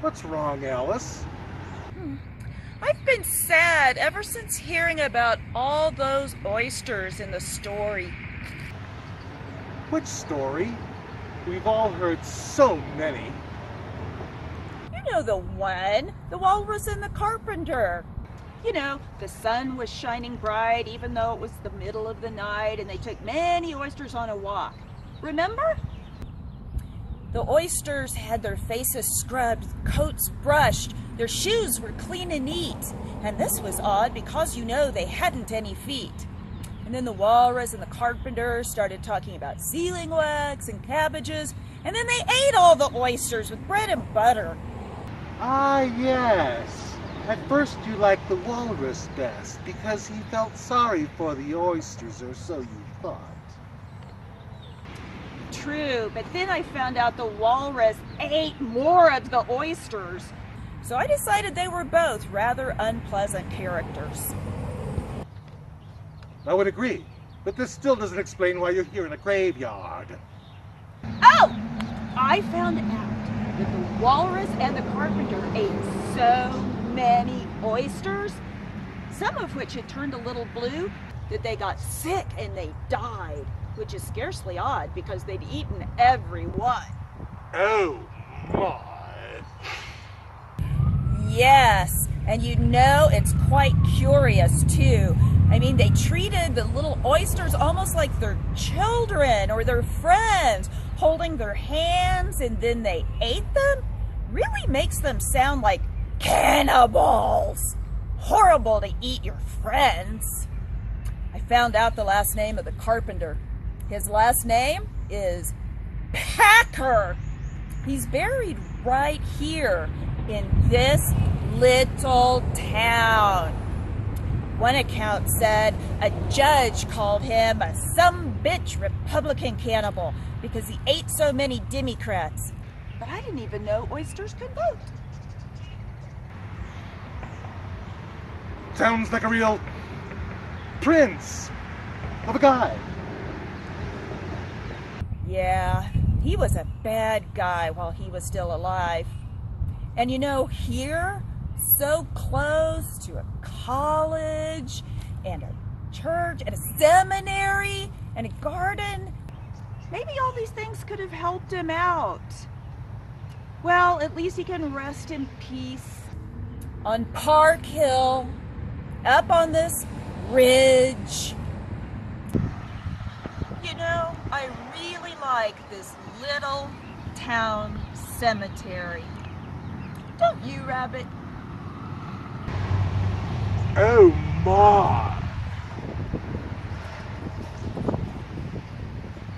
What's wrong, Alice? I've been sad ever since hearing about all those oysters in the story. Which story? We've all heard so many. You know the one, the walrus and the carpenter. You know, the sun was shining bright even though it was the middle of the night, and they took many oysters on a walk. Remember? The oysters had their faces scrubbed, coats brushed, their shoes were clean and neat. And this was odd because, you know, they hadn't any feet. And then the walrus and the carpenter started talking about sealing wax and cabbages, and then they ate all the oysters with bread and butter. Ah, yes. At first you liked the walrus best because he felt sorry for the oysters, or so you thought. True, but then I found out the walrus ate more of the oysters. So I decided they were both rather unpleasant characters. I would agree, but this still doesn't explain why you're here in a graveyard. Oh! I found out that the walrus and the carpenter ate so many oysters, some of which had turned a little blue, that they got sick and they died, which is scarcely odd because they'd eaten every one. Oh, my. Yes, and you know it's quite curious too. I mean, they treated the little oysters almost like their children or their friends, holding their hands, and then they ate them. Really makes them sound like cannibals. Horrible to eat your friends. I found out the last name of the carpenter. His last name is Packer. He's buried right here in this little town. One account said a judge called him a some-bitch Republican cannibal because he ate so many Democrats. But I didn't even know oysters could vote. Sounds like a real prince of a guy. Yeah, he was a bad guy while he was still alive. And you know, here, so close to a college and a church and a seminary and a garden, maybe all these things could have helped him out. Well, at least he can rest in peace on Park Hill, up on this ridge. You know, I really like this little town cemetery. Don't you, Rabbit? Oh, my.